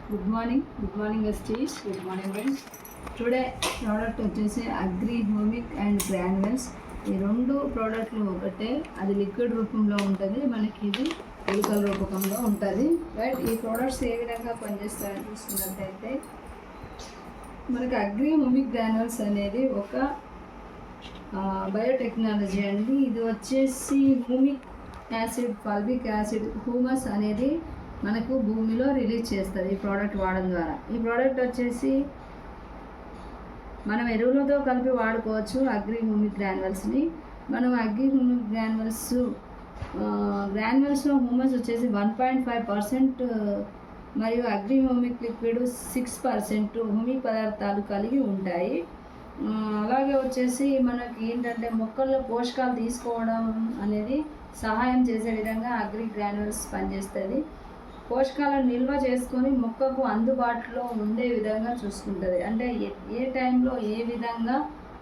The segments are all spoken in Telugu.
గుడ్ మార్నింగ్ స్టీస్. Good morning friends. Today product వచ్చేసి అగ్రి హోమిక్ అండ్ గ్రాన్యుల్స్. ఈ రెండు ప్రోడక్ట్లు ఒకటే, అది లిక్విడ్ రూపంలో ఉంటుంది, మనకి ఇది గుళికల రూపకంలో ఉంటుంది. రైట్, ఈ ప్రోడక్ట్స్ ఏ విధంగా పనిచేస్తాయని చూసుకున్నట్టయితే మనకి అగ్రి హోమిక్ గ్రాన్యుల్స్ అనేది ఒక బయోటెక్నాలజీ అండి. ఇది వచ్చేసి హ్యూమిక్ యాసిడ్, ఫాల్విక్ యాసిడ్, హ్యూమస్ అనేది మనకు భూమిలో రిలీజ్ చేస్తుంది ఈ ప్రోడక్ట్ వాడడం ద్వారా. ఈ ప్రోడక్ట్ వచ్చేసి మనం ఎరువులతో కలిపి వాడుకోవచ్చు అగ్రి హ్యూమిక్ గ్రాన్యుల్స్ని. మనం అగ్రి హ్యూమిక్ గ్రాన్యుల్స్లో హ్యూమస్ వచ్చేసి 1.5% మరియు అగ్రి హ్యూమిక్ లిక్విడ్ 6% హ్యూమిక్ పదార్థాలు కలిగి ఉంటాయి. అలాగే వచ్చేసి మనకి ఏంటంటే మొక్కల్లో పోషకాలు తీసుకోవడం అనేది సహాయం చేసే విధంగా అగ్రి గ్రాన్యుల్స్ పనిచేస్తుంది. పోషకాలను నిల్వ చేసుకొని మొక్కకు అందుబాటులో ఉండే విధంగా చూసుకుంటుంది. అంటే ఏ టైంలో ఏ విధంగా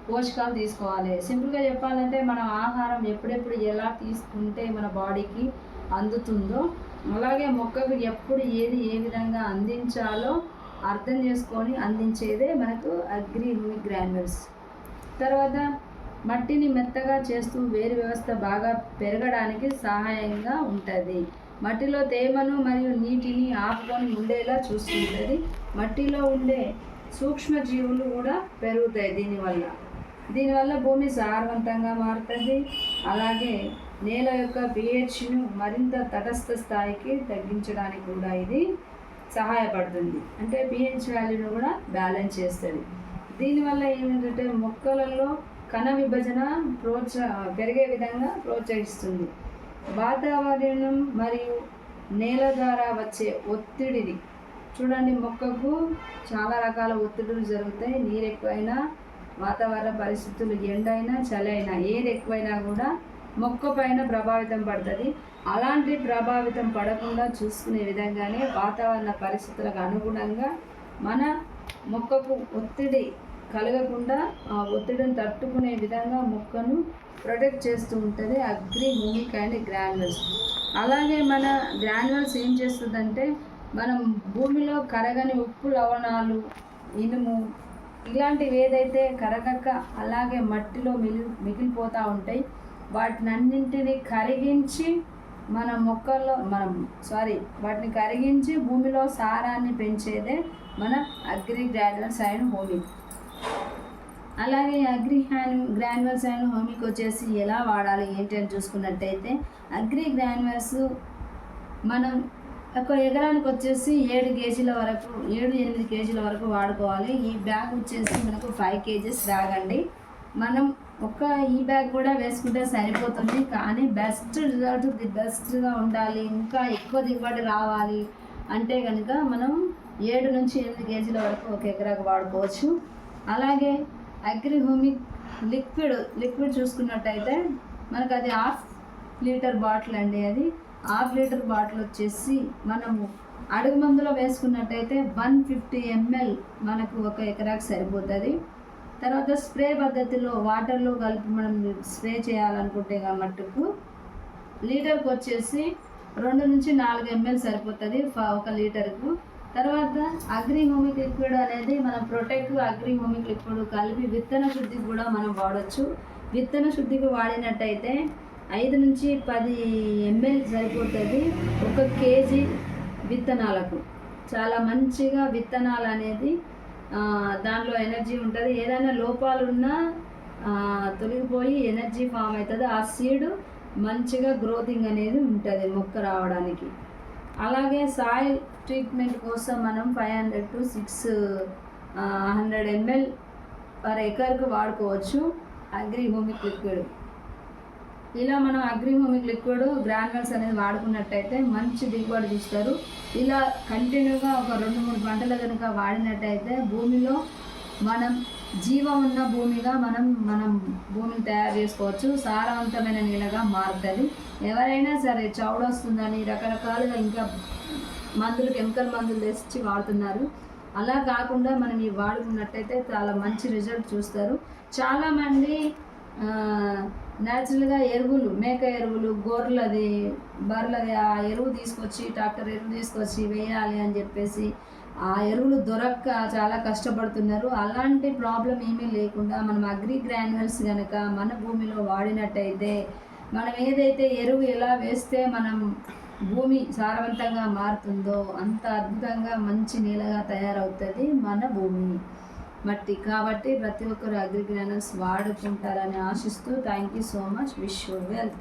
పోషకాలు తీసుకోవాలి, సింపుల్గా చెప్పాలంటే మనం ఆహారం ఎప్పుడెప్పుడు ఎలా తీసుకుంటే మన బాడీకి అందుతుందో అలాగే మొక్కకు ఎప్పుడు ఏది ఏ విధంగా అందించాలో అర్థం చేసుకొని అందించేదే మనకు అగ్రి హ్యూమిక్ గ్రాన్యుల్స్. తర్వాత మట్టిని మెత్తగా చేస్తూ వేరు వ్యవస్థ బాగా పెరగడానికి సహాయంగా ఉంటుంది. మట్టిలో తేమను మరియు నీటిని ఆపుకొని ఉండేలా చూస్తుంటుంది. మట్టిలో ఉండే సూక్ష్మజీవులు కూడా పెరుగుతాయి దీనివల్ల భూమి సారవంతంగా మారుతుంది. అలాగే నేల యొక్క pHను మరింత తటస్థ స్థాయికి తగ్గించడానికి కూడా ఇది సహాయపడుతుంది. అంటే pH వాల్యూను కూడా బ్యాలెన్స్ చేస్తుంది. దీనివల్ల ఏమిటంటే మొక్కలలో కణ విభజన పెరిగే విధంగా ప్రోత్సహిస్తుంది. వాతావరణం మరియు నేల ద్వారా వచ్చే ఒత్తిడిని చూడండి, మొక్కకు చాలా రకాల ఒత్తిడులు జరుగుతాయి. నీరు ఎక్కువైనా, వాతావరణ పరిస్థితులు ఎండైనా చలి అయినా ఏది ఎక్కువైనా కూడా మొక్క పైన ప్రభావితం పడుతుంది. అలాంటి ప్రభావితం పడకుండా చూసుకునే విధంగానే వాతావరణ పరిస్థితులకు అనుగుణంగా మన మొక్కకు ఒత్తిడి కలగకుండా ఆ ఒత్తిడిని తట్టుకునే విధంగా మొక్కను ప్రొటెక్ట్ చేస్తూ ఉంటుంది అగ్రి హ్యూమిక్ అండ్ గ్రాన్యుల్స్. అలాగే మన గ్రాన్యుల్స్ ఏం చేస్తుందంటే మనం భూమిలో కరగని ఉప్పు, లవణాలు, ఇనుము ఇలాంటివి ఏదైతే కరగక అలాగే మట్టిలో మిగిలిపోతూ ఉంటాయి వాటిని కరిగించి వాటిని కరిగించి భూమిలో సారాన్ని పెంచేదే మన అగ్రి గ్రాన్యుల్స్ అండ్ హ్యూమిక్. అలాగే అగ్రి గ్రాన్యుల్స్ అండ్ హ్యూమిక్ వచ్చేసి ఎలా వాడాలి ఏంటి అని చూసుకున్నట్టయితే అగ్రి గ్రాన్యుల్స్ మనం ఒక ఎకరానికి వచ్చేసి 7-8 కేజీల వరకు వాడుకోవాలి. ఈ బ్యాగ్ వచ్చేసి మనకు 5 kgs బ్యాగ్ అండి. మనం ఈ బ్యాగ్ కూడా వేసుకుంటే సరిపోతుంది. కానీ బెస్ట్గా ఉండాలి, ఇంకా ఎక్కువ దిగుబడి రావాలి అంటే కనుక మనం 7-8 కేజీల వరకు ఒక ఎకరాకు వాడుకోవచ్చు. అలాగే అగ్రి హ్యూమిక్ లిక్విడ్ చూసుకున్నట్టయితే మనకు అది 1/2 లీటర్ బాటిల్ అండి. అది 1/2 లీటర్ బాటిల్ వచ్చేసి మనము అడుగు మందులో వేసుకున్నట్టయితే 150 ml మనకు ఒక ఎకరాకు సరిపోతుంది. తర్వాత స్ప్రే పద్ధతిలో వాటర్లో కలిపి మనం స్ప్రే చేయాలనుకుంటే మట్టుకు లీటర్కి వచ్చేసి 2-4 ml సరిపోతుంది 1 లీటర్కు. తర్వాత అగ్రి హ్యూమిక్ లిక్విడ్ అనేది మనం ప్రొటెక్ట్ అగ్రి హ్యూమిక్ లిక్విడ్ కలిపి విత్తన శుద్ధికి కూడా మనం వాడచ్చు. విత్తన శుద్ధికి వాడినట్టయితే 5-10 ml సరిపోతుంది 1 kg విత్తనాలకు. చాలా మంచిగా విత్తనాలు అనేది దాంట్లో ఎనర్జీ ఉంటుంది. ఏదైనా లోపాలు ఉన్నా తొలగిపోయి ఎనర్జీ ఫామ్ అవుతుంది. ఆ సీడ్ మంచిగా గ్రోతింగ్ అనేది ఉంటుంది మొక్క రావడానికి. అలాగే సాయిల్ ట్రీట్మెంట్ కోసం మనం 500-600 ml పర్ ఎకర్కు వాడుకోవచ్చు అగ్రి హ్యూమిక్ లిక్విడ్. ఇలా మనం అగ్రి హ్యూమిక్ లిక్విడ్ గ్రాన్యుల్స్ అనేది వాడుకున్నట్టయితే మంచి దిగుబడి తీస్తారు. ఇలా కంటిన్యూగా ఒక 2-3 గంటలు కనుక వాడినట్టయితే భూమిలో మనం జీవం ఉన్న భూమిగా మనం భూమిని తయారు చేసుకోవచ్చు. సారవంతమైన నేలగా మారుతుంది. ఎవరైనా సరే చౌడొస్తుందని రకరకాలుగా ఇంకా కెమికల్ మందులు తెచ్చి వాడుతున్నారు. అలా కాకుండా మనం ఇవి వాడుకున్నట్టయితే చాలా మంచి రిజల్ట్ చూస్తారు. చాలామంది న్యాచురల్గా ఎరువులు, మేక ఎరువులు, గొర్రెలది, బర్రెలది ఆ ఎరువు తీసుకొచ్చి, ట్రాక్టర్ ఎరువు తీసుకొచ్చి వేయాలి అని చెప్పేసి ఆ ఎరువులు దొరక్క చాలా కష్టపడుతున్నారు. అలాంటి ప్రాబ్లం ఏమీ లేకుండా మనం అగ్రి గ్రాన్యువల్స్ కనుక మన భూమిలో వాడినట్టయితే, మనం ఏదైతే ఎరువు ఎలా వేస్తే మనం భూమి సారవంతంగా మారుతుందో అంత అద్భుతంగా మంచి నేలగా తయారవుతుంది మన భూమి, మట్టి. కాబట్టి ప్రతి ఒక్కరు అగ్రి గ్రాన్యువల్స్ వాడుకుంటారని ఆశిస్తూ thank you so much. Wish you wealth.